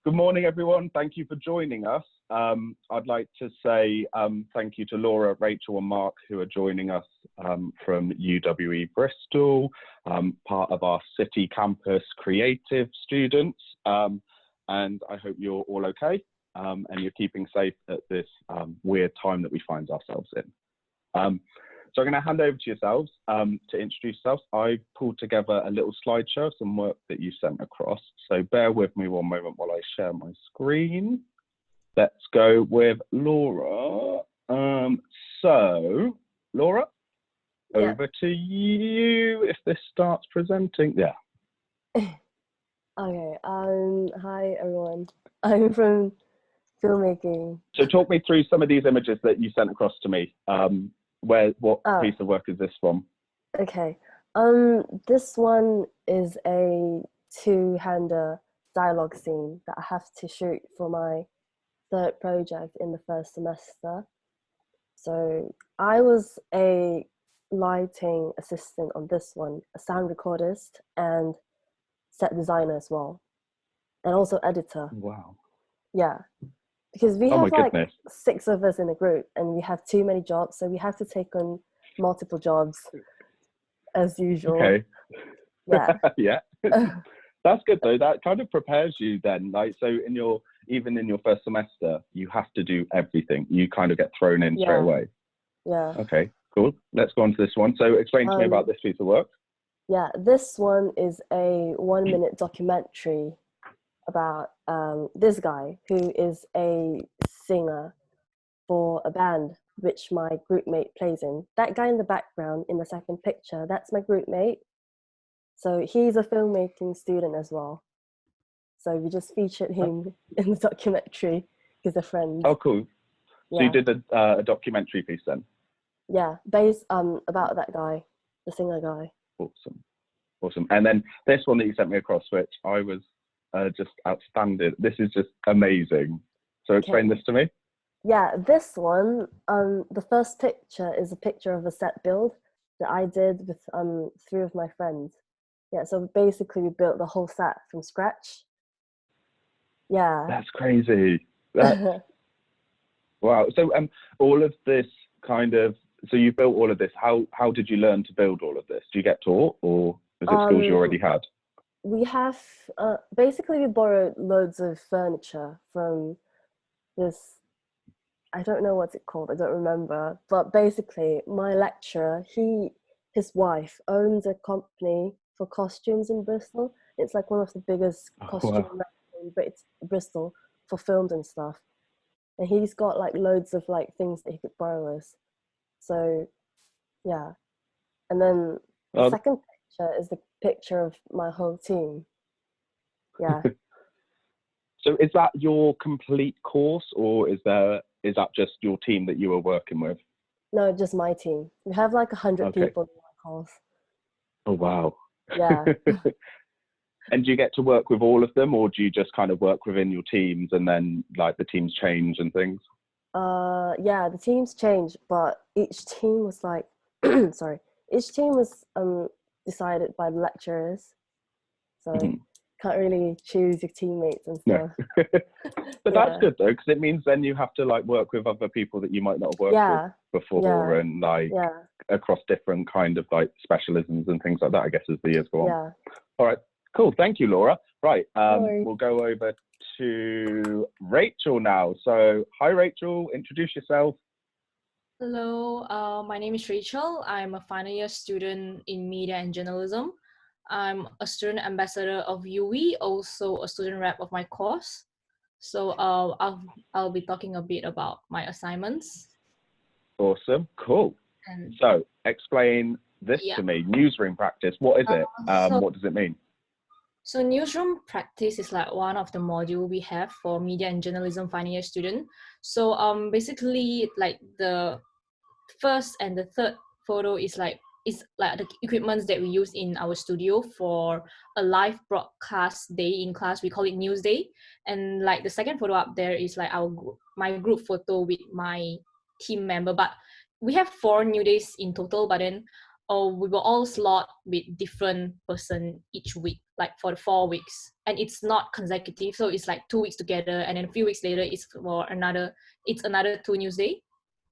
Good morning, everyone. Thank you for joining us. I'd like to say thank you to Laura, Rachel, and Mark, who are joining us from UWE Bristol, part of our City Campus Creative students. And I hope you're all okay and you're keeping safe at this weird time that we find ourselves in. So I'm going to hand over to yourselves to introduce yourselves. I pulled together a little slideshow of some work that you sent across. So bear with me one moment while I share my screen. Let's go with Laura. So Laura, over to you if this starts presenting. Yeah. Okay. Hi everyone. I'm from filmmaking. So talk me through some of these images that you sent across to me. What piece of work is this from? Okay. This one is a two-hander dialogue scene that I have to shoot for my third project in the first semester. So I was a lighting assistant on this one, a sound recordist and set designer as well, and also editor. Wow. Yeah. Because we have like goodness. 6 of us in the group and we have too many jobs, so we have to take on multiple jobs as usual. Okay. Yeah. Yeah. That's good though. That kind of prepares you then. Like, so even in your first semester, you have to do everything. You kind of get thrown in straight away. Yeah. Okay, cool. Let's go on to this one. So explain to me about this piece of work. Yeah, this one is a 1-minute documentary about this guy who is a singer for a band which my group mate plays in. That guy in the background in the second picture, that's my group mate. So he's a filmmaking student as well. So we just featured him in the documentary because they're friends. Oh, cool. So you did a documentary piece then? Yeah, based about that guy, the singer guy. Awesome. And then this one that you sent me across, which I was just outstanding. This is just amazing. So explain this to me. Yeah, this one, the first picture is a picture of a set build that I did with 3 of my friends. Yeah, so basically we built the whole set from scratch. Yeah. That's crazy. Wow. So all of this so you built all of this. How did you learn to build all of this? Do you get taught, or was it skills you already had? We have, basically we borrowed loads of furniture from this, I don't know what's it called, I don't remember. But basically my lecturer, his wife owns a company for costumes in Bristol. It's like one of the biggest costume in Bristol for films and stuff. And he's got like loads of like things that he could borrow us. So yeah. And then the second picture is the picture of my whole team. Yeah. So is that your complete course, or is that just your team that you were working with? No, just my team. We have like 100 people in my course. Oh wow. Yeah. And do you get to work with all of them, or do you just kind of work within your teams and then like the teams change and things? Yeah, the teams change, but each team was like sorry. Each team was decided by the lecturers. So can't really choose your teammates and stuff. No. But that's good though, because it means then you have to like work with other people that you might not have worked with before and like across different kind of like specialisms and things like that, I guess, as the years go on. Yeah. All right, cool. Thank you, Laura. Right, we'll go over to Rachel now. So hi Rachel, introduce yourself. Hello, my name is Rachel. I'm a final year student in media and journalism. I'm a student ambassador of UWE, also a student rep of my course. So I'll be talking a bit about my assignments. Awesome, cool. And so explain this to me. Newsroom practice, what is it? What does it mean? So newsroom practice is like one of the module we have for media and journalism final year student. So basically like the first and the third photo is like the equipments that we use in our studio for a live broadcast day in class. We call it news day. And like the second photo up there is like my group photo with my team member. But we have 4 new days in total, but then we will all slot with different person each week, like for the 4 weeks, and it's not consecutive, so it's like 2 weeks together, and then a few weeks later it's another 2 news day.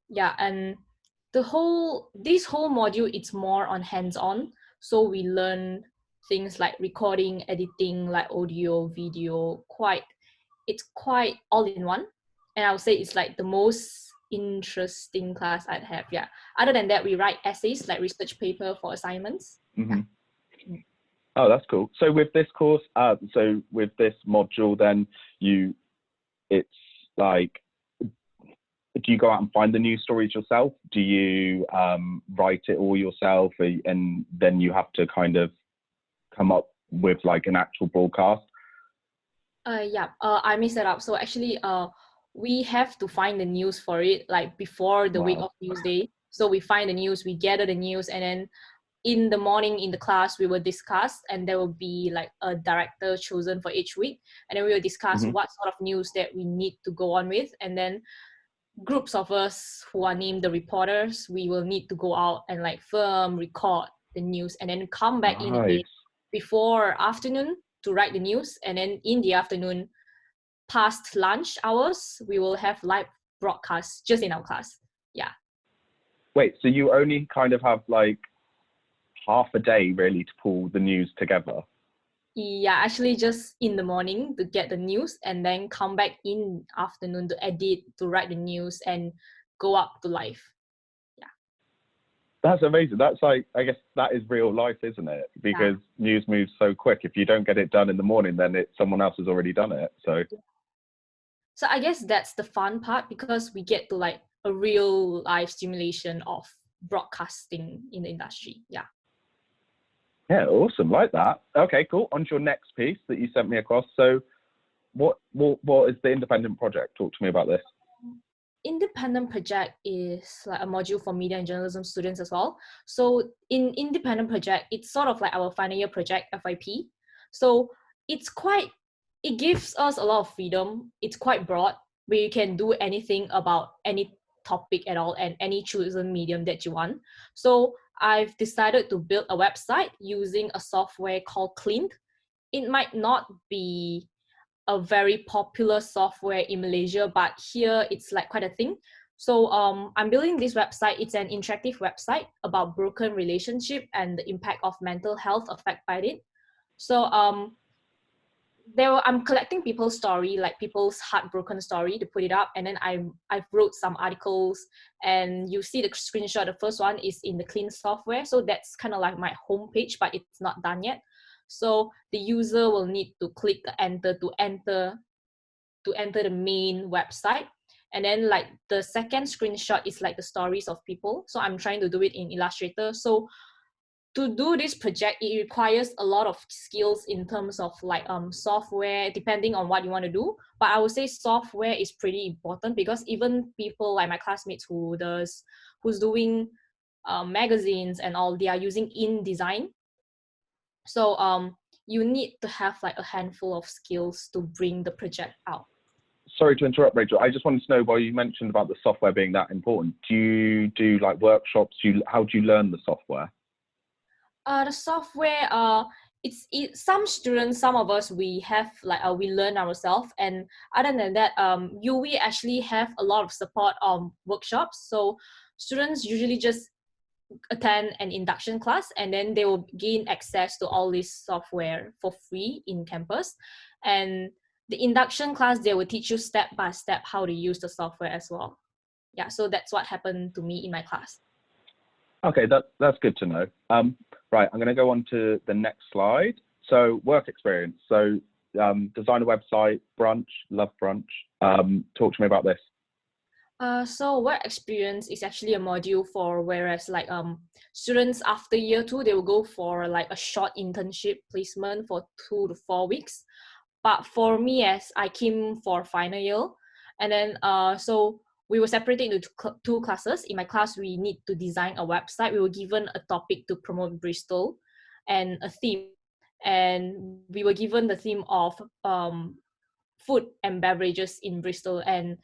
Yeah, and this whole module, it's more on hands-on, so we learn things like recording, editing, like audio, video, it's quite all in one. And I would say it's like the most interesting class I'd have. Yeah, other than that, we write essays, like research paper for assignments. Mm-hmm. Yeah. Oh, that's cool. So with this course, so with this module, then it's like, do you go out and find the news stories yourself? Do you write it all yourself, and then you have to kind of come up with like an actual broadcast? I mixed that up. So actually, we have to find the news for it like before the week of news day. So we find the news, we gather the news, and then in the morning in the class we will discuss, and there will be like a director chosen for each week, and then we will discuss what sort of news that we need to go on with, and then groups of us who are named the reporters, we will need to go out and like record the news, and then come back in again before afternoon to write the news, and then in the afternoon past lunch hours we will have live broadcasts just in our class. Yeah. Wait, so you only kind of have like half a day really to pull the news together? Yeah, actually just in the morning to get the news, and then come back in afternoon to edit, to write the news, and go up to live. Yeah. That's amazing. That's like, I guess that is real life, isn't it? Because news moves so quick. If you don't get it done in the morning, then someone else has already done it. So I guess that's the fun part, because we get to like a real life simulation of broadcasting in the industry. Yeah. Yeah, awesome. Like that. Okay, cool. On to your next piece that you sent me across. So what is the independent project? Talk to me about this. Independent project is like a module for media and journalism students as well. So in independent project, it's sort of like our final year project, FYP. So it gives us a lot of freedom. It's quite broad, where you can do anything about any topic at all, and any chosen medium that you want. So I've decided to build a website using a software called Clint. It might not be a very popular software in Malaysia, but here it's like quite a thing. So I'm building this website. It's an interactive website about broken relationship and the impact of mental health affected by it. So I'm collecting people's story, like people's heartbroken story, to put it up, and then I've wrote some articles, and you see the screenshot. The first one is in the Clean software, so that's kind of like my homepage, but it's not done yet. So the user will need to click the enter to enter the main website, and then like the second screenshot is like the stories of people. So I'm trying to do it in Illustrator. So to do this project, it requires a lot of skills in terms of like software, depending on what you want to do. But I would say software is pretty important, because even people like my classmates who's doing magazines and all, they are using InDesign. So you need to have like a handful of skills to bring the project out. Sorry to interrupt, Rachel. I just wanted to know, while you mentioned about the software being that important, do you do like workshops? How do you learn the software? The software, some students, some of us, we have like we learn ourselves, and other than that, UWE actually have a lot of support on workshops. So students usually just attend an induction class, and then they will gain access to all this software for free in campus. And the induction class, they will teach you step by step how to use the software as well. Yeah, so that's what happened to me in my class. Okay, that's good to know. Right, I'm going to go on to the next slide. So work experience. So design a website, brunch, love brunch. Talk to me about this. So work experience is actually a module for, whereas like students after year 2, they will go for like a short internship placement for 2 to 4 weeks. But for me, as I came for final year, and then so we were separated into two classes. In my class, we need to design a website. We were given a topic to promote Bristol and a theme, and we were given the theme of food and beverages in Bristol. And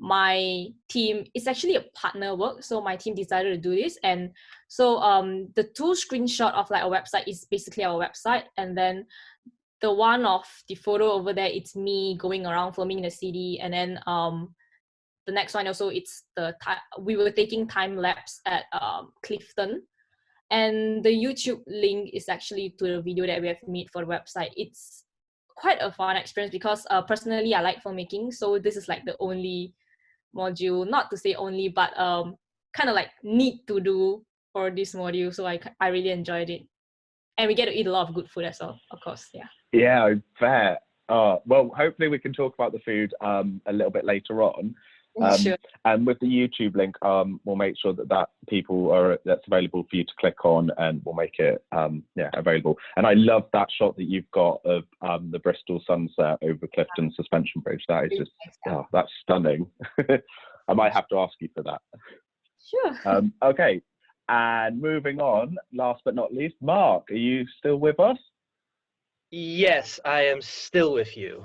my team, it's actually a partner work. So my team decided to do this. And so the two screenshot of like a website is basically our website. And then the one of the photo over there, it's me going around filming the city. And then the next one also, it's we were taking time lapse at Clifton. And the YouTube link is actually to the video that we have made for the website. It's quite a fun experience because personally I like filmmaking, so this is like the only module, not to say only, but kind of like need to do for this module. So I really enjoyed it, and we get to eat a lot of good food as well, of course. Yeah. Yeah, I bet. Well, hopefully we can talk about the food a little bit later on. Sure. And with the YouTube link, we'll make sure that's available for you to click on, and we'll make it available. And I love that shot that you've got of the Bristol sunset over Clifton Suspension Bridge. That is just that's stunning. I might have to ask you for that. Sure. Okay, and moving on, last but not least, Mark, are you still with us? Yes, I am still with you.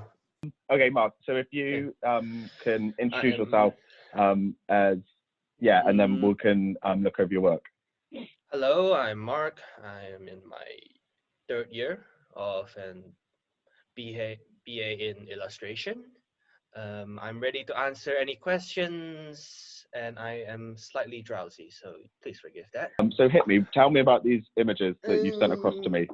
Okay, Mark, so if you can introduce yourself and then we can look over your work. Hello, I'm Mark. I am in my 3rd year of an BA in illustration. I'm ready to answer any questions, and I am slightly drowsy, so please forgive that. So hit me. Tell me about these images that you sent across to me.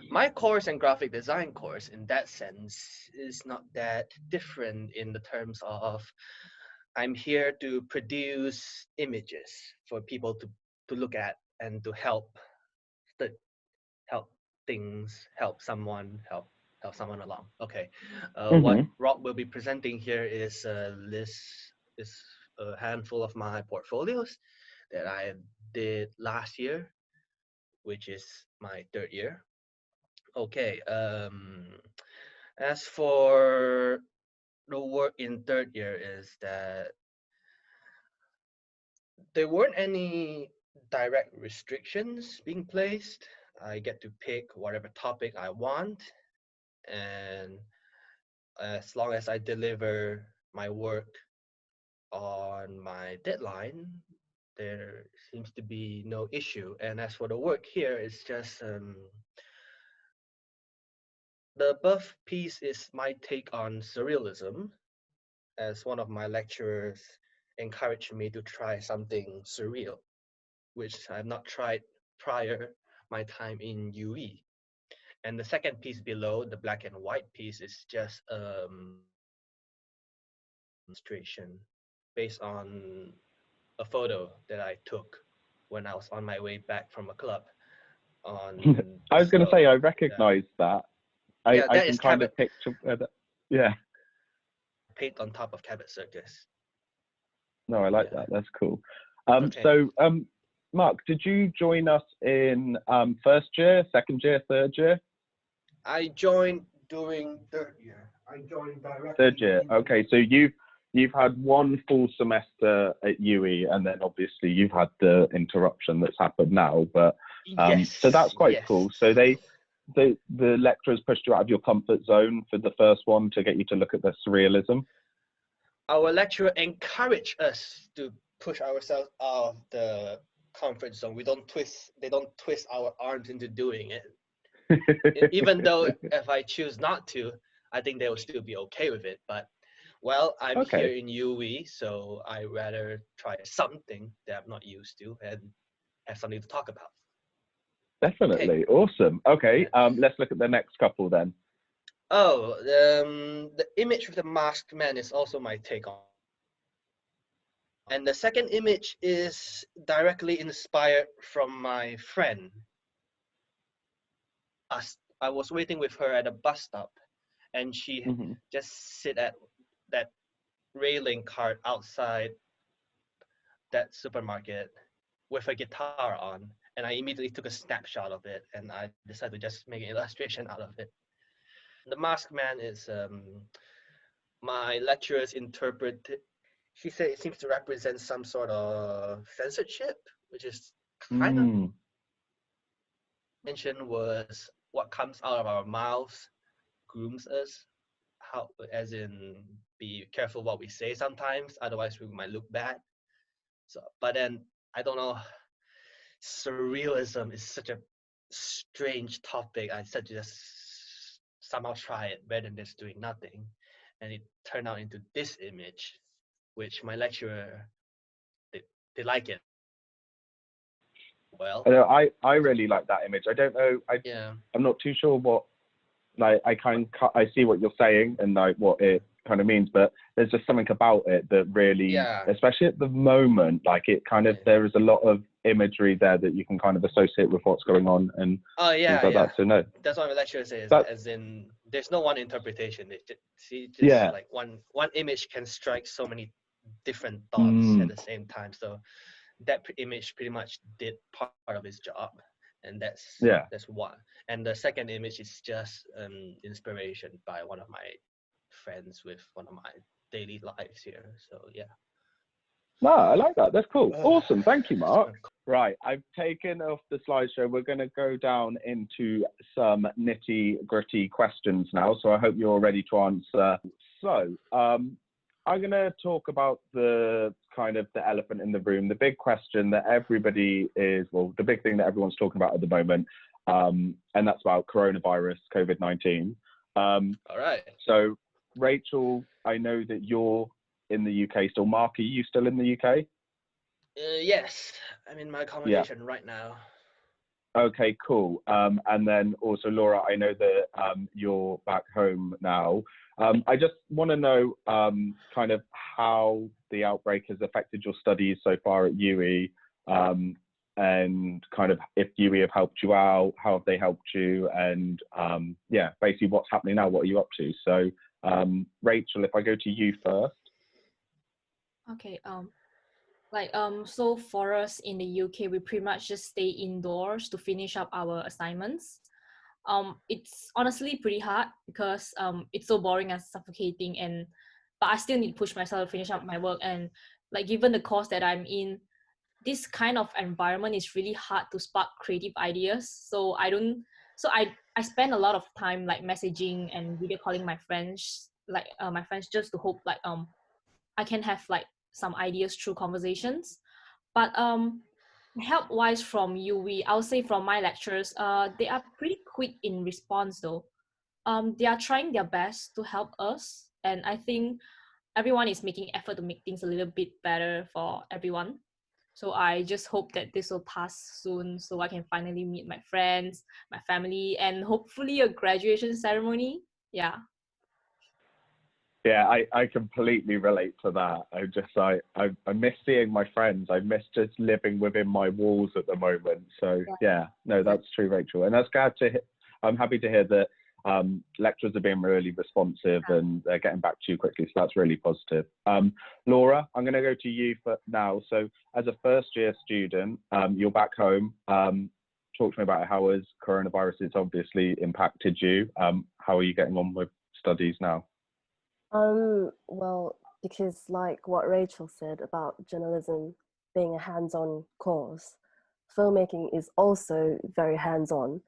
My course and graphic design course, in that sense, is not that different in the terms of I'm here to produce images for people to look at and to help someone along. Okay. What Rob will be presenting here is a handful of my portfolios that I did last year, which is my 3rd year. Okay. As for the work in 3rd year is that there weren't any direct restrictions being placed. I get to pick whatever topic I want, and as long as I deliver my work on my deadline, there seems to be no issue. And as for the work here, it's just the above piece is my take on surrealism, as one of my lecturers encouraged me to try something surreal, which I've not tried prior my time in UWE. And the second piece below, the black and white piece, is just illustration based on a photo that I took when I was on my way back from a club. I was going to say, I recognize that. I can kind of picture yeah. Paint on top of Cabot Circus. No, I like that. That's cool. So, Mark, did you join us in 1st year, 2nd year, 3rd year? I joined during 3rd year. I joined directly. 3rd year. Okay, so you've had one full semester at UWE, and then obviously you've had the interruption that's happened now. But so that's quite cool. So the lecturers pushed you out of your comfort zone for the first one to get you to look at the surrealism. Our lecturer encouraged us to push ourselves out of the comfort zone. They don't twist our arms into doing it. Even though if I choose not to, I think they will still be okay with it. But well, I'm here in UWE, so I rather try something that I'm not used to and have something to talk about. Definitely. Awesome. Okay, let's look at the next couple then. Oh, the image with the masked man is also my take on. And the second image is directly inspired from my friend. I was waiting with her at a bus stop, and she just sit at that railing cart outside that supermarket with a guitar on, and I immediately took a snapshot of it, and I decided to just make an illustration out of it. The masked man is my lecturers interpret. She said it seems to represent some sort of censorship, which is kind of mentioned was what comes out of our mouths grooms us, how, as in be careful what we say sometimes, otherwise we might look bad. So, but then I don't know, surrealism is such a strange topic. I said just somehow try it rather than just doing nothing, and it turned out into this image, which my lecturer they like it. Well, I really like that image. I don't know. yeah. I'm not too sure what, like, I see what you're saying and like what it kind of means, but there's just something about it that really, Yeah. especially at the moment, like it kind of, there is a lot of imagery there that you can kind of associate with what's going on and Oh yeah, things like yeah. that. So no, That's what my lecturer says. That- As in, there's no one interpretation. It just Yeah. like one image can strike so many different thoughts at the same time. So that image pretty much did part of his job, and that's one. And the second image is just inspiration by one of my friends with one of my daily lives here. So yeah. No, I like that. That's cool. Awesome. Thank you, Mark. Right, I've taken off the slideshow. We're going to go down into some nitty-gritty questions now, so I hope you're ready to answer. So, I'm going to talk about the kind of the elephant in the room, the big question that everybody is, well, the big thing that everyone's talking about at the moment, and that's about coronavirus, COVID-19. All right. So, Rachel, I know that you're in the UK still. Mark, are you still in the UK? Yes, I'm in my accommodation right now. Okay, cool. And then also, Laura, I know that you're back home now. I just want to know kind of how the outbreak has affected your studies so far at UWE, and kind of if UWE have helped you out, how have they helped you, and yeah, basically what's happening now, what are you up to? So, Rachel, if I go to you first. Okay, so for us in the UK, we pretty much just stay indoors to finish up our assignments. It's honestly pretty hard because it's so boring and suffocating, but I still need to push myself to finish up my work. And like, given the course that I'm in, this kind of environment is really hard to spark creative ideas. So I spend a lot of time like messaging and video calling my friends, just to hope like I can have like some ideas through conversations. But help wise from UWE, I'll say from my lecturers, they are pretty quick in response though. They are trying their best to help us, and I think everyone is making effort to make things a little bit better for everyone. So I just hope that this will pass soon so I can finally meet my friends, my family, and hopefully a graduation ceremony. Yeah. Yeah, I completely relate to that. I miss seeing my friends. I miss just living within my walls at the moment. So yeah, no, that's true, Rachel. And I'm happy to hear that lecturers are being really responsive and they're getting back to you quickly. So that's really positive. Laura, I'm going to go to you for now. So as a first year student, you're back home. Talk to me about how has coronavirus has obviously impacted you. How are you getting on with studies now? Well, because like what Rachel said about journalism being a hands-on course, filmmaking is also very hands-on.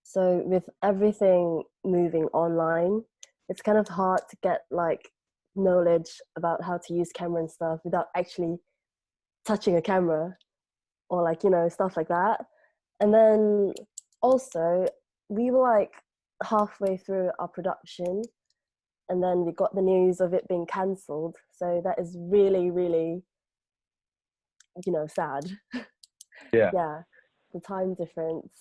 So with everything moving online, it's kind of hard to get like knowledge about how to use camera and stuff without actually touching a camera or like, you know, stuff like that. And then also we were like halfway through our production, and then we got the news of it being cancelled. So that is really, really, you know, sad. Yeah. Yeah, the time difference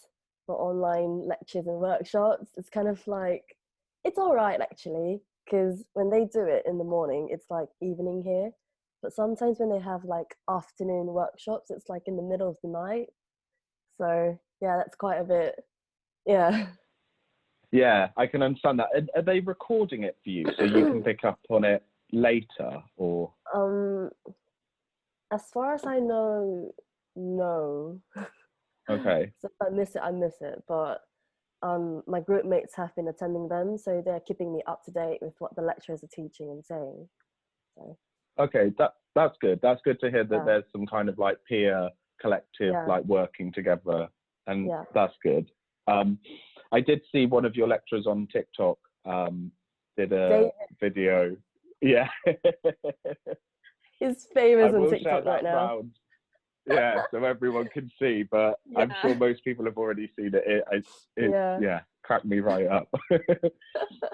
for online lectures and workshops, it's kind of like, it's all right actually, because when they do it in the morning, it's like evening here. But sometimes when they have like afternoon workshops, it's like in the middle of the night. So yeah, that's quite a bit, yeah. Yeah, I can understand that. Are they recording it for you so you can pick up on it later, or? As far as I know, no. Okay. So if I miss it, I miss it. But my group mates have been attending them, so they're keeping me up to date with what the lecturers are teaching and saying. So. Okay, that's good. That's good to hear that there's some kind of like peer collective like working together, and that's good. I did see one of your lecturers on TikTok did a video. Yeah. He's I famous on will share TikTok right that now. round. Yeah, so everyone can see, but I'm Yeah. sure most people have already seen it. Yeah. Yeah, cracked me right up.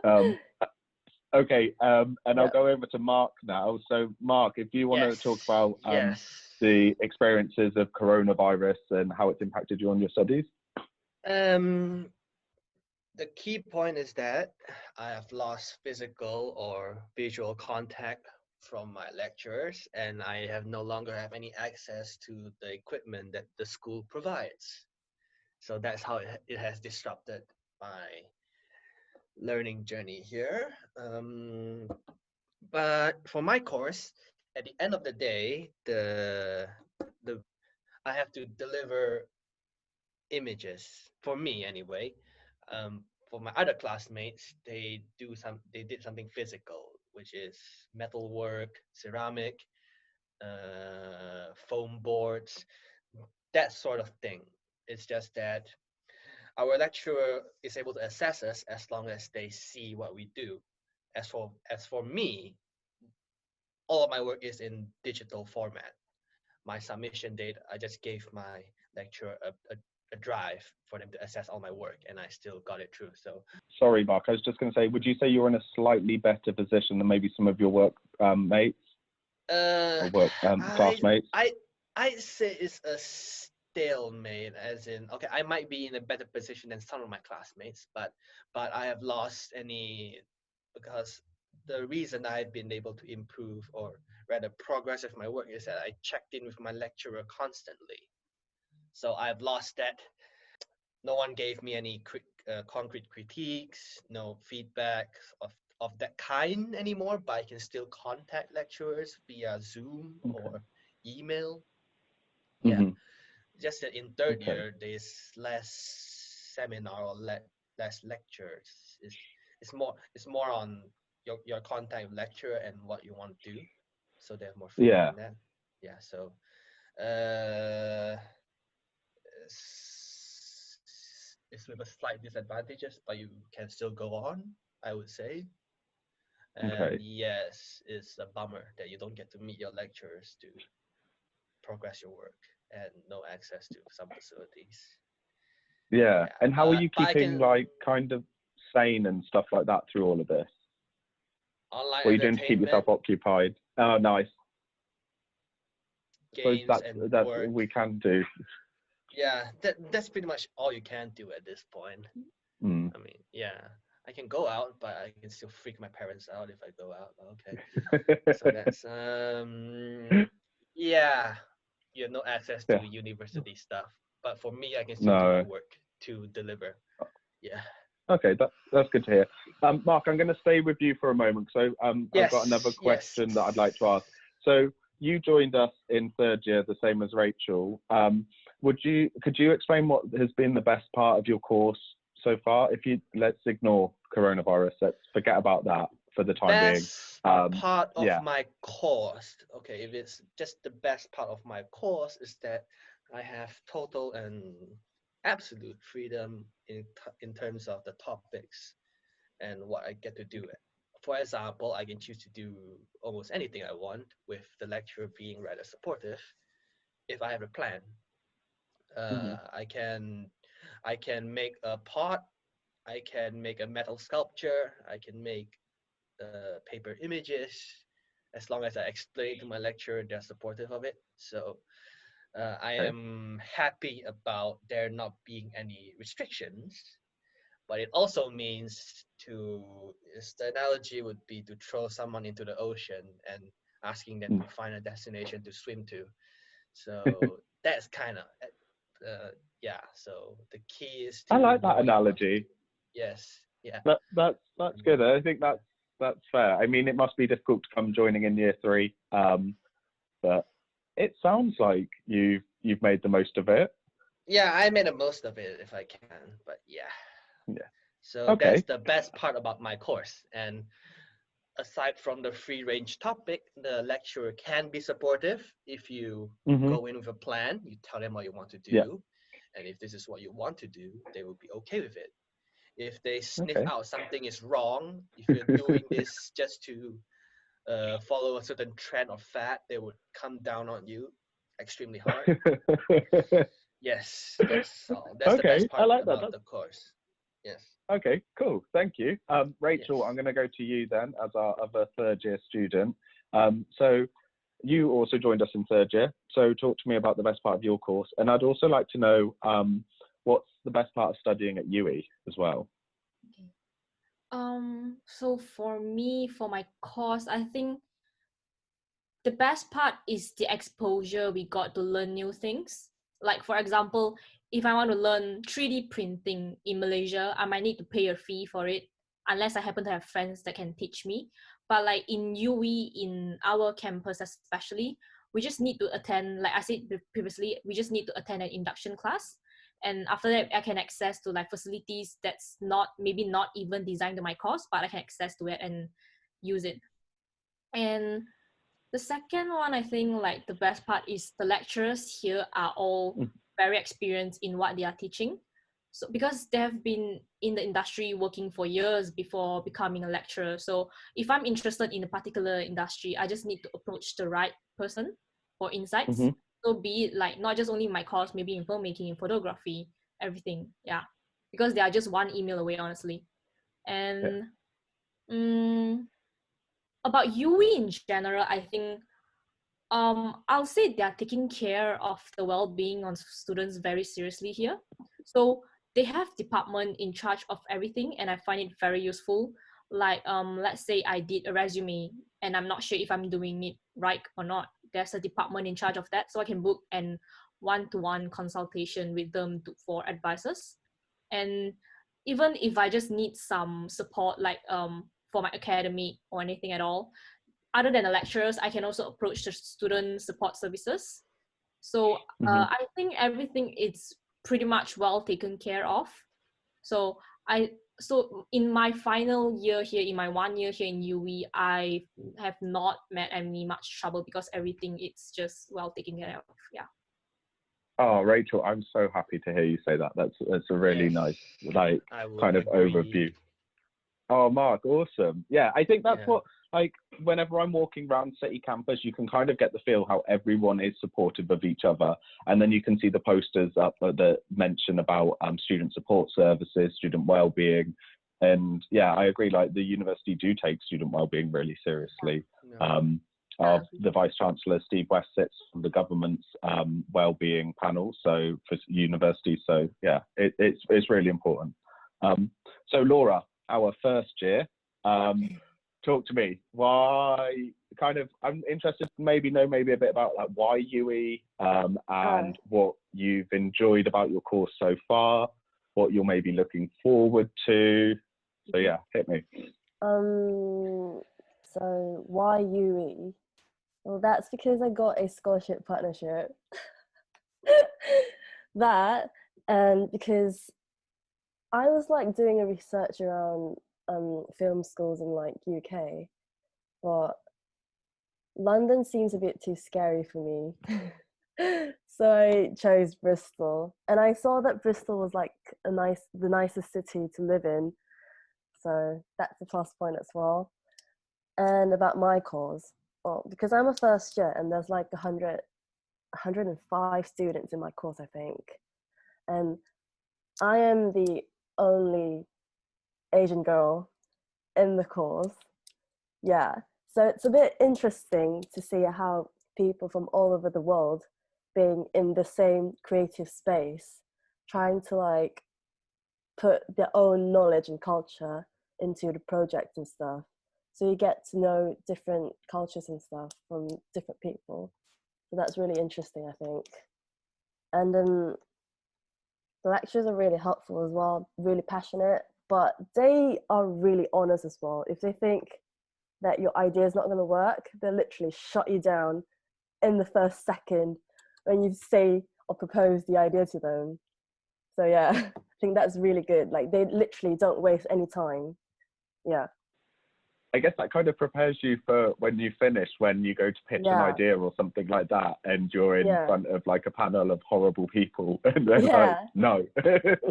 um, okay, and I'll Yep. go over to Mark now. So, Mark, if you want to talk about yes. the experiences of coronavirus and how it's impacted you on your studies. The key point is that I have lost physical or visual contact from my lecturers, and I have no longer have any access to the equipment that the school provides. So that's how it has disrupted my learning journey here. But for my course, at the end of the day, the I have to deliver images for me anyway. For my other classmates, they did something physical, which is metal work, ceramic, foam boards, that sort of thing. It's just that our lecturer is able to assess us as long as they see what we do. As for me, all of my work is in digital format. My submission date, I just gave my lecturer a drive for them to assess all my work, and I still got it through. So Sorry, Mark, I was just going to say, would you say you're in a slightly better position than maybe some of your work mates or work I classmates? I say it's a stalemate, as in, okay, I might be in a better position than some of my classmates, but I have lost any, because the reason I've been able to improve or rather progress with my work is that I checked in with my lecturer constantly. So I've lost that. No one gave me any concrete critiques, no feedback of that kind anymore, but I can still contact lecturers via Zoom or email. Yeah, Mhm. just that in third Okay. year there's less seminar or less lectures. It's more on your contact with lecturer and what you want to do, so they have more freedom Yeah. in that. Yeah, so uh, it's with a slight disadvantages, but you can still go on, I would say. And Okay. yes, it's a bummer that you don't get to meet your lecturers to progress your work and no access to some facilities. Yeah. Yeah, And how are you but I keeping can like kind of sane and stuff like that through all of this? online What are you doing to keep yourself entertainment, occupied? Oh, nice. I suppose games, and that's all work. we can do. Yeah, that's pretty much all you can do at this point. Mm. I mean, yeah, I can go out, but I can still freak my parents out if I go out. Okay, so that's yeah, you have no access to Yeah. university stuff, but for me, I can still do my No. work to deliver. Yeah. Okay, that's good to hear. Mark, I'm going to stay with you for a moment. So I've got another Yes. question that I'd like to ask. So you joined us in third year, the same as Rachel. Could you explain what has been the best part of your course so far? Let's ignore coronavirus. Let's forget about that for the time being. Best part of Yeah. my course. Okay, if it's just the best part of my course is that I have total and absolute freedom in terms of the topics and what I get to do. For example, I can choose to do almost anything I want with the lecturer being rather supportive if I have a plan. Mhm. I can make a pot, I can make a metal sculpture, I can make paper images, as long as I explain to my lecturer, they're supportive of it. So I Okay. am happy about there not being any restrictions, but it also means the analogy would be to throw someone into the ocean and asking them to find a destination to swim to. So that's kind of, yeah. So the key is I to like know that what you want to do. analogy. Yes, yeah. That's good. I think that's fair. I mean, it must be difficult to come joining in year three, but it sounds like you've made the most of it. Yeah, I made the most of it if I can, but yeah. Yeah. So that's Okay. the best part about my course. And aside from the free range topic, the lecturer can be supportive if you Mhm. go in with a plan, you tell them what you want to Yeah. do, and if this is what you want to do, they will be okay with it. If they sniff Okay. out something is wrong, if you're doing this just to follow a certain trend or fad, they would come down on you extremely hard. Yes, that's all. That's the Okay, best I part like that. about the course. Yes. Okay, cool. Thank you. Rachel, Yes. I'm going to go to you then as our other third year student. So you also joined us in third year. So talk to me about the best part of your course. And I'd also like to know what's the best part of studying at UWE as well. Okay. So for me, for my course, I think the best part is the exposure we got to learn new things. Like for example, if I want to learn 3D printing in Malaysia, I might need to pay a fee for it unless I happen to have friends that can teach me. But like in UWE, in our campus especially, we just need to attend, like I said previously, we just need to attend an induction class. And after that, I can access to like facilities that's maybe not even designed to my course, but I can access to it and use it. And the second one, I think like the best part is the lecturers here are all very experienced in what they are teaching. So because they have been in the industry working for years before becoming a lecturer. So if I'm interested in a particular industry, I just need to approach the right person for insights. Mm-hmm. So be it like not just only my course, maybe in filmmaking, in photography, everything. Yeah. Because they are just one email away, honestly. And about UWE in general, I think I'll say they're taking care of the well-being of students very seriously here. So they have department in charge of everything, and I find it very useful. Like let's say I did a resume and I'm not sure if I'm doing it right or not. There's a department in charge of that, so I can book an one-to-one consultation with them for advices. And even if I just need some support, like for my academy or anything at all, other than the lecturers, I can also approach the student support services. So I think everything is pretty much well taken care of. So so in my final year here, in my 1 year here in UWE, I have not met any much trouble because everything is just well taken care of. Yeah. Oh, Rachel, I'm so happy to hear you say that. That's a really Yes. nice, like, I would kind of agree. overview. Oh, Mark, awesome. Yeah, I think that's Yeah. what, like, whenever I'm walking around city campus, you can kind of get the feel how everyone is supportive of each other. And then you can see the posters up that mention about student support services, student well-being. And yeah, I agree, like, the university do take student well-being really seriously. Yeah. The Vice Chancellor, Steve West, sits on the government's well-being panel, so for universities. So yeah, it's really important. So Laura, our first year, talk to me. Why? I'm interested to maybe know a bit about like why UWE and what you've enjoyed about your course so far, what you're maybe looking forward to. So yeah, hit me. So why UWE? Well, that's because I got a scholarship partnership. That, and because I was like doing a research around film schools in like UK, but London seems a bit too scary for me. So I chose Bristol, and I saw that Bristol was like the nicest city to live in. So that's a plus point as well. And about my course, well, because I'm a first year and there's like 105 students in my course, I think. And I am the only Asian girl in the course. Yeah. So it's a bit interesting to see how people from all over the world being in the same creative space, trying to like put their own knowledge and culture into the project and stuff. So you get to know different cultures and stuff from different people. So that's really interesting, I think. And the lecturers are really helpful as well, really passionate, but they are really honest as well. If they think that your idea is not going to work, they'll literally shut you down in the first second when you say or propose the idea to them. So yeah, I think that's really good. Like they literally don't waste any time. Yeah. I guess that kind of prepares you for when you finish, when you go to pitch an idea or something like that, and you're in front of like a panel of horrible people, and they're like, no.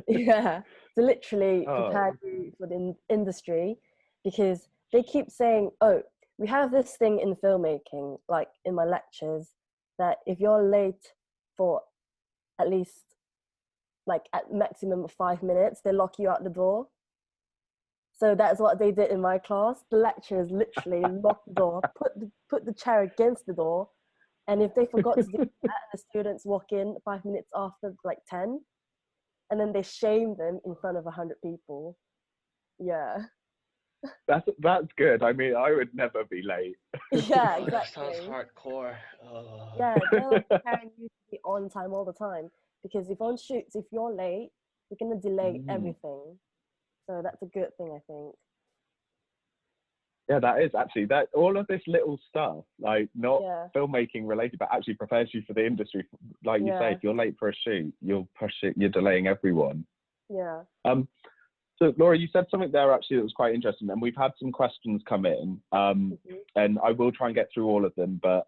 Yeah, to literally prepare you for the industry, because they keep saying, oh, we have this thing in filmmaking, like in my lectures, that if you're late for at least like at maximum of 5 minutes, they lock you out the door. So that's what they did in my class. The lecturers literally locked the door, put the chair against the door, and if they forgot to do that, the students walk in 5 minutes after, like 10, and then they shame them in front of 100 people. Yeah. That's good. I mean, I would never be late. Yeah, Oh, that sounds exactly. hardcore. Oh. Yeah, they're like preparing you to be on time all the time, because if on shoots, if you're late, you're gonna delay everything. So that's a good thing, I think. Yeah, that is actually that all of this little stuff, like not filmmaking related, but actually prepares you for the industry. Like you say, if you're late for a shoot, you'll push it. You're delaying everyone. Yeah. So Laura, you said something there actually that was quite interesting, and we've had some questions come in, and I will try and get through all of them, but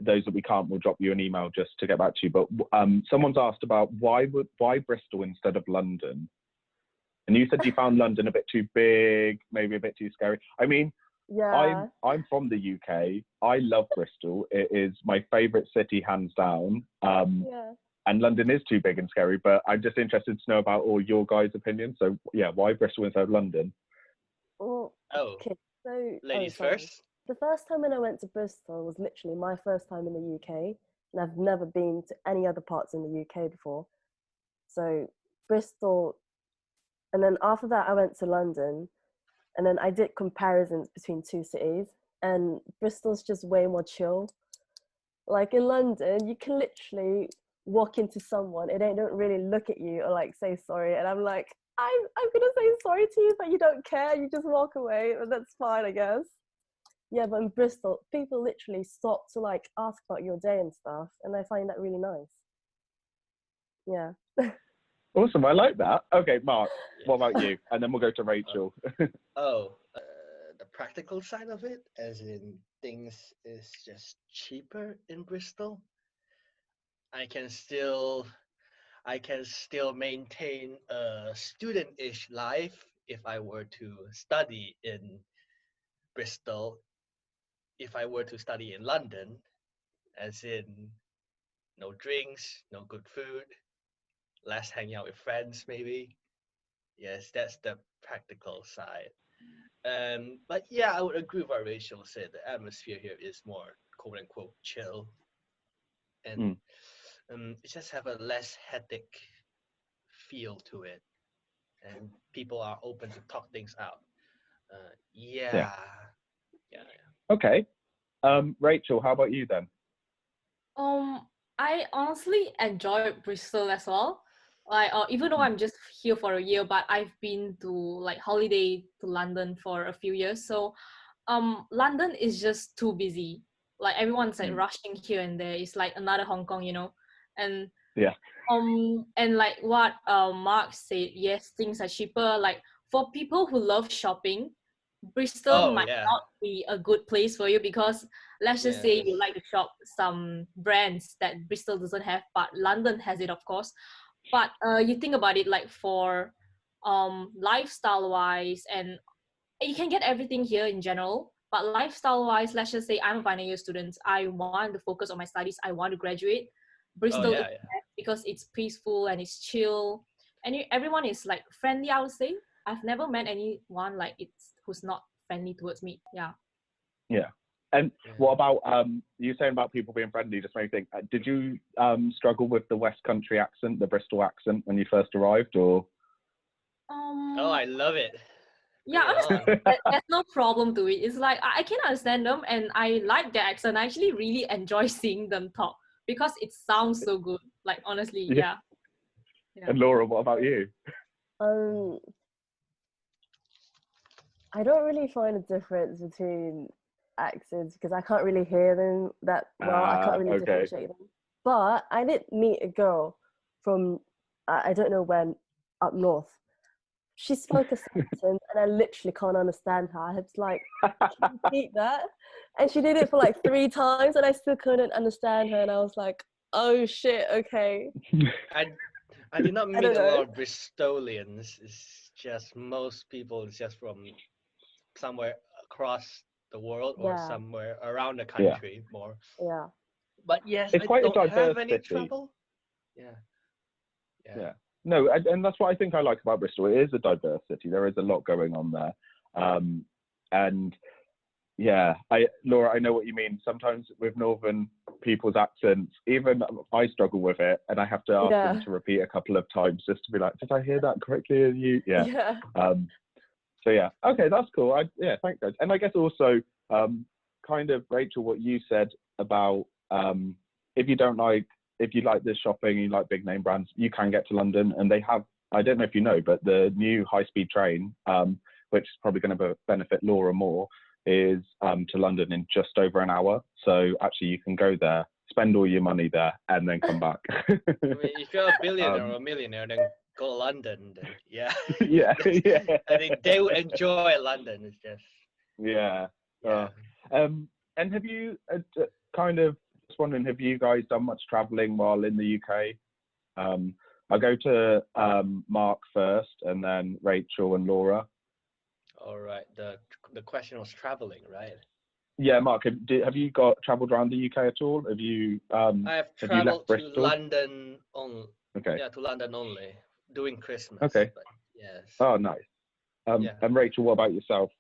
those that we can't, we'll drop you an email just to get back to you. But someone's asked about why Bristol instead of London, and you said you found London a bit too big, maybe a bit too scary. I mean, I'm from the UK. I love Bristol. It is my favourite city, hands down. And London is too big and scary, but I'm just interested to know about all your guys' opinions. So yeah, why Bristol instead of London? Okay. So, ladies first. The first time when I went to Bristol was literally my first time in the UK, and I've never been to any other parts in the UK before. So Bristol, and then after that I went to London, and then I did comparisons between two cities, and Bristol's just way more chill. Like in London, you can literally walk into someone and they don't really look at you or like say sorry, and I'm like, I'm gonna say sorry to you, but you don't care, you just walk away, and that's fine, I guess. Yeah, but in Bristol, people literally stop to like ask about your day and stuff, and I find that really nice. Yeah. Awesome, I like that. Okay, Mark, what about you? And then we'll go to Rachel. The practical side of it, as in things is just cheaper in Bristol. I can still maintain a student-ish life if I were to study in Bristol. If I were to study in London, as in no drinks, no good food, less hanging out with friends, maybe. Yes, that's the practical side. But yeah, I would agree with what Rachel said. The atmosphere here is more quote unquote chill, and it just have a less hectic feel to it, and people are open to talk things out. Yeah. Okay. Rachel, how about you then? I honestly enjoyed Bristol as well. Like, even though I'm just here for a year, but I've been to like holiday to London for a few years. So, London is just too busy. Like everyone's like rushing here and there. It's like another Hong Kong, you know. And and like what Mark said, yes, things are cheaper. Like for people who love shopping, Bristol might not be a good place for you, because let's just say you like to shop some brands that Bristol doesn't have, but London has it, of course. But you think about it, like for lifestyle wise, and you can get everything here in general, but lifestyle wise, let's just say I'm a final year student, I want to focus on my studies, I want to graduate. Bristol is best because it's peaceful and it's chill, and everyone is like friendly, I would say. I've never met anyone like who's not friendly towards me. Yeah. And what about you saying about people being friendly? Just made me think. Did you struggle with the West Country accent, the Bristol accent, when you first arrived, or? Oh, I love it. Yeah, honestly, there's no problem to it. It's like I can understand them, and I like their accent. I actually really enjoy seeing them talk because it sounds so good. Like honestly, yeah. And Laura, what about you? I don't really find a difference between accents because I can't really hear them that well. I can't really differentiate them. But I did meet a girl from I don't know when, up north, she spoke a sentence and I literally can't understand her. I was like, can you repeat that? And she did it for like 3 times and I still couldn't understand her. And I was like, oh shit, okay. I did not I meet don't a lot know. of Bristolians. It's just most people is just from somewhere across the world or Yeah, somewhere around the Yeah. country more. yeah. But yes, It's I quite a don't have diverse any city. trouble. Yeah. Yeah. No, and that's what I think I like about Bristol. It is a diverse city. There is a lot going on there. And yeah, Laura, I know what you mean. Sometimes with Northern people's accents, even I struggle with it, and I have to ask them to repeat a couple of times just to be like, did I hear that correctly? And Yeah. So yeah, okay, that's cool. Yeah, thanks guys. And I guess also, kind of Rachel, what you said about if you like this shopping, you like big name brands, you can get to London, and they have. I don't know if you know, but the new high-speed train, which is probably going to benefit Laura more, is to London in just over an hour. So actually, you can go there, spend all your money there, and then come back. I mean, if you're a billionaire or a millionaire, then go to London. Then yeah. Yeah, yeah. I think they would enjoy London. It's just Yeah. yeah. And have you kind of just wondering, have you guys done much traveling while in the UK? I'll go to Mark first, and then Rachel and Laura. All right. The question was traveling, right? Yeah, Mark, have you travelled around the UK at all? Have you? I have Have you left traveled to Bristol? London only. Okay. Yeah, to London only during Christmas. Okay. But yes. Oh, nice. Yeah. And Rachel, what about yourself?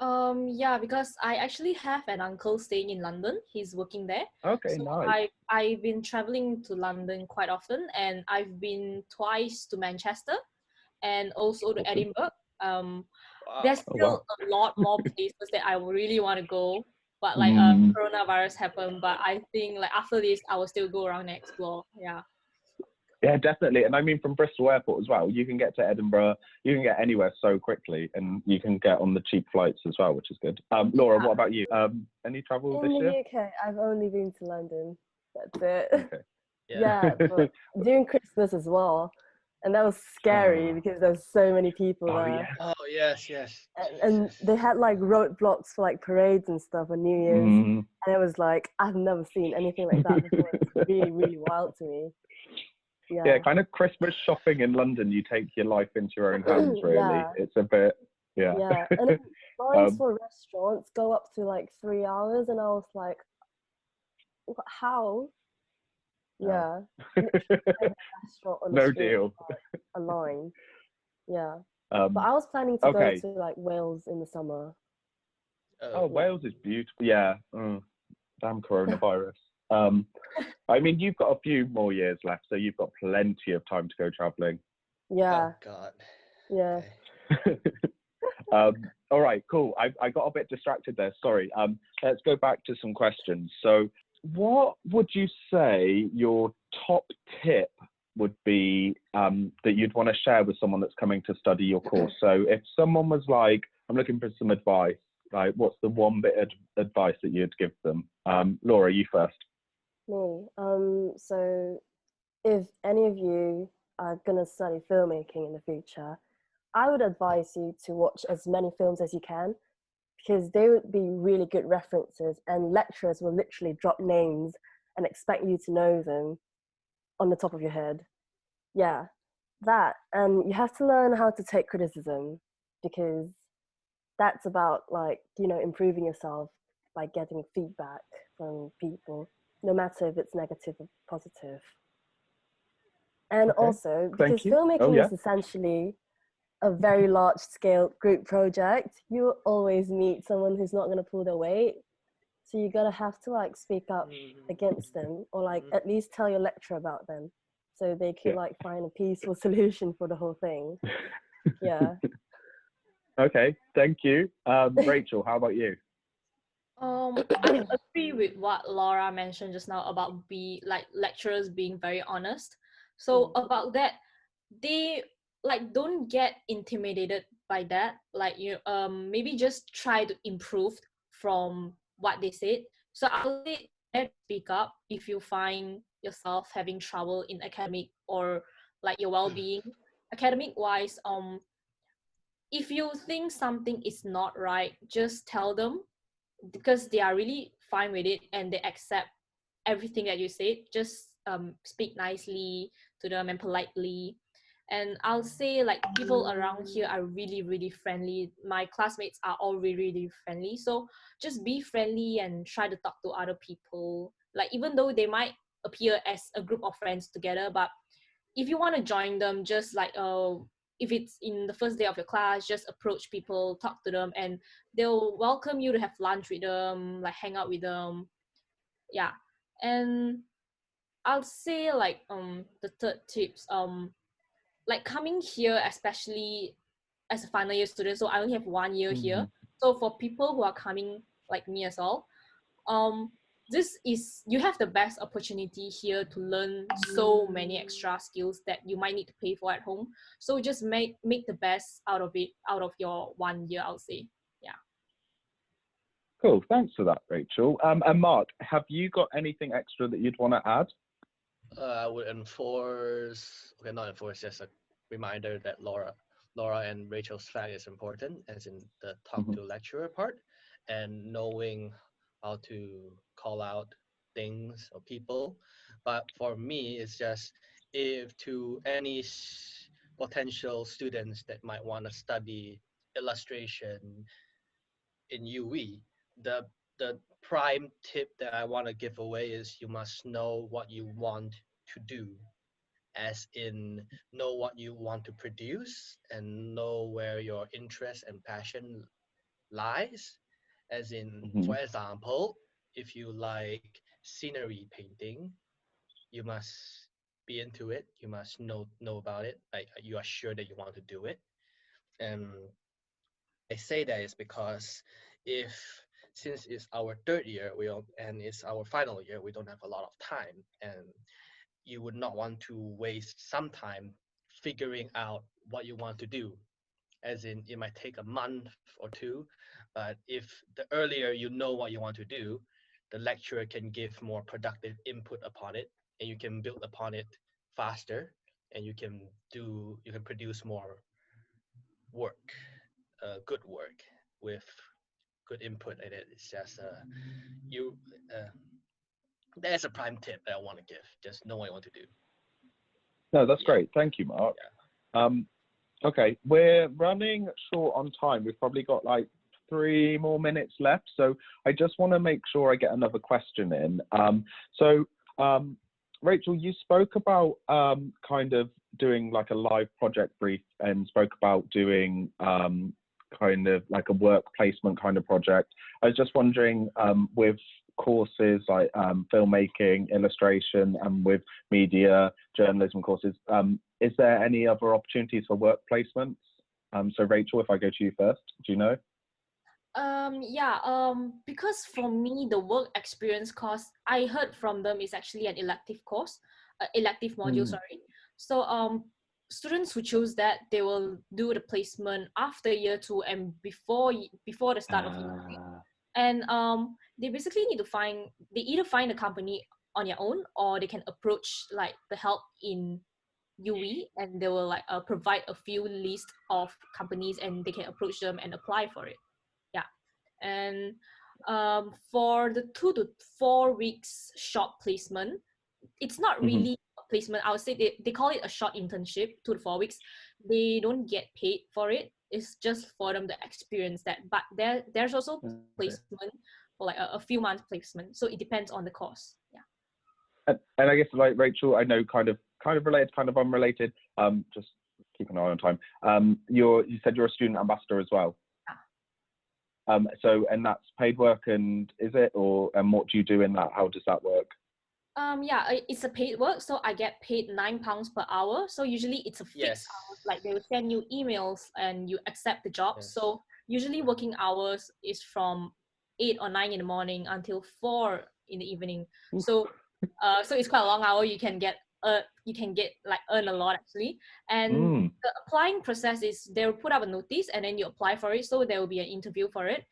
Yeah, because I actually have an uncle staying in London. He's working there. Okay, So nice. I've been traveling to London quite often, and I've been twice to Manchester and also to Awesome. Edinburgh. Wow. There's Oh, still wow. a lot more places that I really want to go, but like coronavirus happened. But I think like after this, I will still go around and explore. Yeah. Yeah, definitely. And I mean, from Bristol Airport as well, you can get to Edinburgh, you can get anywhere so quickly, and you can get on the cheap flights as well, which is good. Laura, what about you? Any travel this year? In the UK, I've only been to London. That's it. Okay. Yeah, but during Christmas as well. And that was scary because there was so many people there. Yeah. Oh yes, yes. And they had like roadblocks for like parades and stuff on New Year's. And it was like, I've never seen anything like that before. It's really, really wild to me. Yeah, kind of Christmas shopping in London, you take your life into your own hands, really. Yeah. It's a bit, yeah. Yeah, and then lines for restaurants go up to like 3 hours, and I was like, how? Yeah. Restaurant on No the street, deal. a line. Yeah. But I was planning to go to like Wales in the summer. Oh, Wales is beautiful. Yeah. Damn coronavirus. I mean, you've got a few more years left, so you've got plenty of time to go traveling. Yeah. Oh God. Yeah. Okay. All right, cool. I got a bit distracted there. Sorry. Let's go back to some questions. So, what would you say your top tip would be that you'd want to share with someone that's coming to study your course? So, if someone was like, I'm looking for some advice, like, what's the one bit of advice that you'd give them? Laura, you first. Me. So if any of you are gonna study filmmaking in the future, I would advise you to watch as many films as you can, because they would be really good references, and lecturers will literally drop names and expect you to know them on the top of your head. Yeah, that. And you have to learn how to take criticism, because that's about like, improving yourself by getting feedback from people, no matter if it's negative or positive. And also, because filmmaking is essentially a very large scale group project, you always meet someone who's not going to pull their weight. So you gotta have to like speak up against them, or like at least tell your lecturer about them, so they could like find a peaceful solution for the whole thing. Yeah. Okay, thank you. Rachel, how about you? I agree with what Laura mentioned just now about lecturers being very honest. So about that, they like don't get intimidated by that. Like maybe just try to improve from what they said. So I'll say speak up if you find yourself having trouble in academic or like your well-being. Academic wise, if you think something is not right, just tell them, because they are really fine with it and they accept everything that you said. Just speak nicely to them and politely. And I'll say like people around here are really, really friendly. My classmates are all really, really friendly. So just be friendly and try to talk to other people. Like even though they might appear as a group of friends together, but if you want to join them, just like if it's in the first day of your class, just approach people, talk to them, and they'll welcome you to have lunch with them, like hang out with them. Yeah. And I'll say like the third tips, like coming here, especially as a final year student, so I only have 1 year here. So for people who are coming like me as well, this is, you have the best opportunity here to learn so many extra skills that you might need to pay for at home. So just make the best out of it, out of your 1 year, I'll say. Yeah. Cool, thanks for that, Rachel. And Mark, have you got anything extra that you'd want to add? I would enforce, okay, not enforce, just a reminder that Laura and Rachel's fact is important, as in the talk to lecturer part, and knowing how to call out things or people. But for me, it's just, if to any potential students that might want to study illustration in UWE, the prime tip that I want to give away is you must know what you want to do, as in know what you want to produce and know where your interest and passion lies. As in, for example, if you like scenery painting, you must be into it. You must know about it. Like you are sure that you want to do it. And I say that is because if since it's our third year, and it's our final year, we don't have a lot of time, and you would not want to waste some time figuring out what you want to do. As in, it might take a month or two, but if the earlier you know what you want to do, the lecturer can give more productive input upon it, and you can build upon it faster, and you can produce more work, good work with good input in it. It's just you. There's a prime tip that I want to give. Just know what you want to do. No, that's great. Thank you, Mark. Yeah. Okay, we're running short on time. We've probably got like 3 more minutes left. So I just want to make sure I get another question in. Rachel, you spoke about kind of doing like a live project brief and spoke about doing kind of like a work placement kind of project. I was just wondering with courses like filmmaking, illustration, and with media journalism courses, is there any other opportunities for work placements? So Rachel, if I go to you first, do you know? Because for me, the work experience course, I heard from them, is actually an elective course, elective module, sorry. So students who choose that, they will do the placement after year 2 and before the start of year 3. And they basically need to they either find a company on their own, or they can approach like the help in UWE, and they will like provide a few list of companies, and they can approach them and apply for it. Yeah. And for the 2 to 4 weeks short placement, it's not really a placement. I would say they call it a short internship, 2 to 4 weeks. They don't get paid for it. It's just for them to experience that. But there's also placement for like a few months placement. So it depends on the course. Yeah. And I guess like Rachel, I know kind of related, kind of unrelated. Just keep an eye on time. You said you're a student ambassador as well. So, and that's paid work, and is it, and what do you do in that? How does that work? It's a paid work, so I get paid £9 per hour. So usually it's a fixed hour. Like they will send you emails and you accept the job. Yes. So usually working hours is from 8 or 9 in the morning until 4 in the evening. So so it's quite a long hour. You can get earn a lot actually. And the applying process is they will put up a notice and then you apply for it. So there will be an interview for it.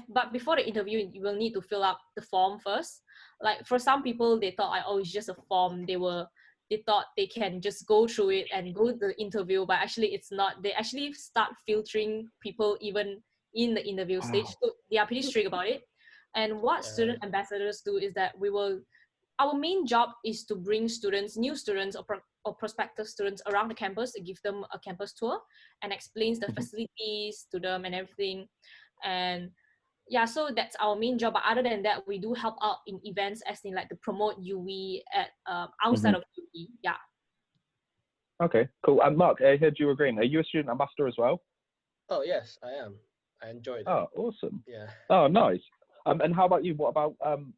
But before the interview, you will need to fill up the form first. Like for some people, they thought, oh, it's just a form. They will they thought they can just go through it and go to the interview, but actually it's not. They actually start filtering people even in the interview stage. So they are pretty strict about it. And what student ambassadors do is that our main job is to bring students, new students or prospective students around the campus, to give them a campus tour and explains the facilities to them and everything. And yeah, so that's our main job. But other than that, we do help out in events, as in like to promote UWE at outside of UWE. Yeah. Okay, cool. And Mark, I heard you were agreeing. Are you a student ambassador as well? Oh yes, I am. I enjoyed it. Oh, awesome. Yeah. Oh, nice. And how about you? What about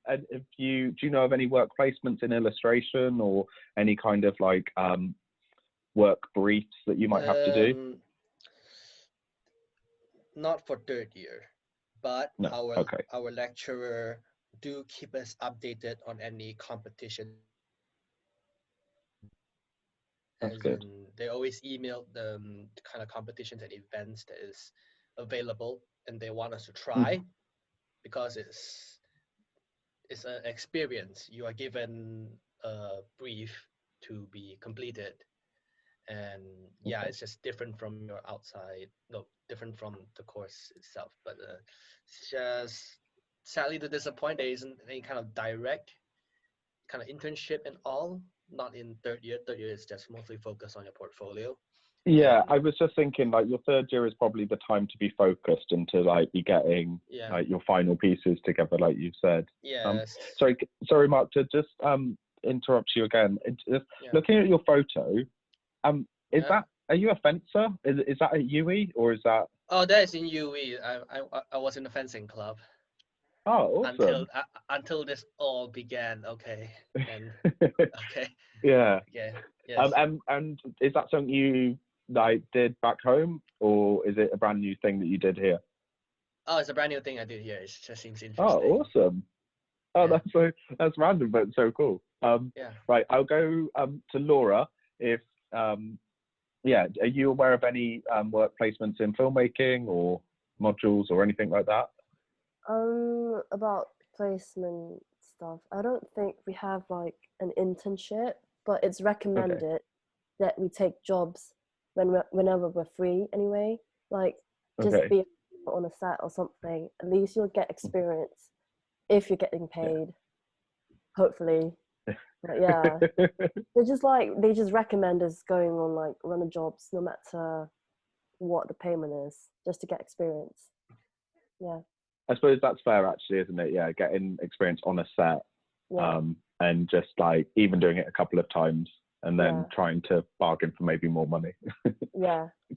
and if do you know of any work placements in illustration or any kind of like work briefs that you might have to do? Not for third year, but No. our lecturer do keep us updated on any competition. That's good. They always email the kind of competitions and events that is available, and they want us to try because it's an experience. You are given a brief to be completed, and yeah, it's just different from your different from the course itself. But it's just sadly to disappoint, there isn't any kind of direct kind of internship and all. Not in third year. Third year is just mostly focused on your portfolio. Yeah, I was just thinking like your third year is probably the time to be focused and to like be getting like your final pieces together, like you said. Yes. Sorry, Mark, to just interrupt you again. Looking at your photo, is that, are you a fencer? Is that at UWE or is that? Oh, that is in UWE. I was in the fencing club. Oh, awesome. Until this all began. Okay. And okay. Yeah. Okay. Yes. And is that something you like did back home, or is it a brand new thing that you did here? Oh, it's a brand new thing I did here. It just seems interesting. Oh, awesome. Oh, yeah. That's random, but so cool. Right, I'll go to Laura. If are you aware of any work placements in filmmaking or modules or anything like that? About placement stuff, I don't think we have like an internship, but it's recommended that we take jobs whenever we're free anyway. Like just be on a set or something. At least you'll get experience if you're getting paid. Hopefully. But yeah. they just recommend us going on like runner jobs no matter what the payment is, just to get experience. Yeah. I suppose that's fair actually, isn't it? Yeah, getting experience on a set. And just like even doing it a couple of times and then trying to bargain for maybe more money.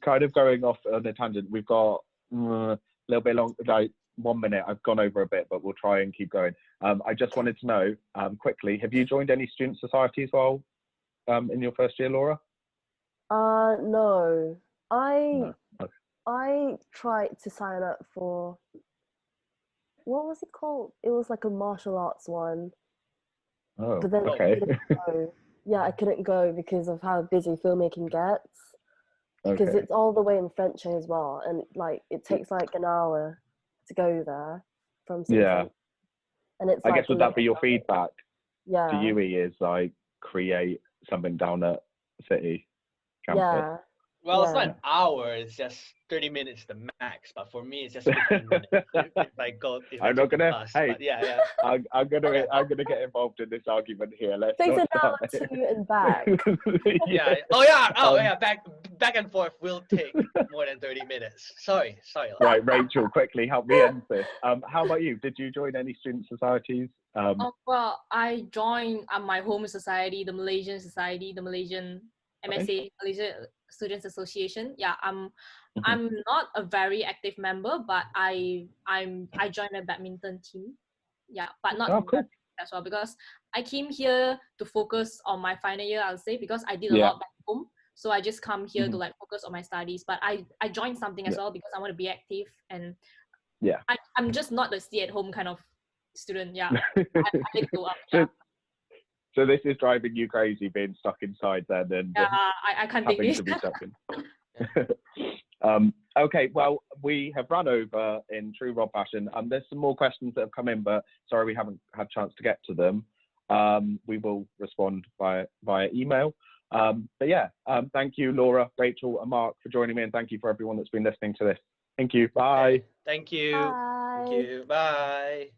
Kind of going off on a tangent, we've got a little bit long, like 1 minute. I've gone over a bit, but we'll try and keep going. I just wanted to know quickly, have you joined any student societies while in your first year, Laura? No. I tried to sign up for, what was it called? It was like a martial arts one. Oh, but then I couldn't go. Yeah, I couldn't go because of how busy filmmaking gets. Because it's all the way in French as well, and like it takes like an hour to go there from City Centre. And it's I guess would that be your feedback? To UWE is like create something down at City campus. Yeah. Well, it's not an hour, it's just 30 minutes the max, but for me it's just 15 minutes if I go. I'm not gonna. Bus, hey, yeah. I'm gonna get involved in this argument here. Let's takes not an hour to and back. Back and forth will take more than 30 minutes. Sorry. Right, Rachel, quickly help me end this. How about you? Did you join any student societies? Well, I joined my home society, the Malaysian Society, the Malaysian MSA, Malaysia Students Association. Yeah, I'm not a very active member, but I joined a badminton team. Yeah, but not as well, because I came here to focus on my final year, I'll say, because I did a lot back home. So I just come here to like focus on my studies. But I joined something as well because I want to be active, and I'm just not the stay at home kind of student. Yeah. I like to go up. So this is driving you crazy, being stuck inside then, and I can't take this. To be stuck in. Okay, well, we have run over in true Rob fashion. There's some more questions that have come in, but sorry we haven't had a chance to get to them. we will respond via email. But yeah, thank you, Laura, Rachel, and Mark for joining me, and thank you for everyone that's been listening to this. Thank you. Bye. Okay. Thank you. Bye. Thank you. Bye.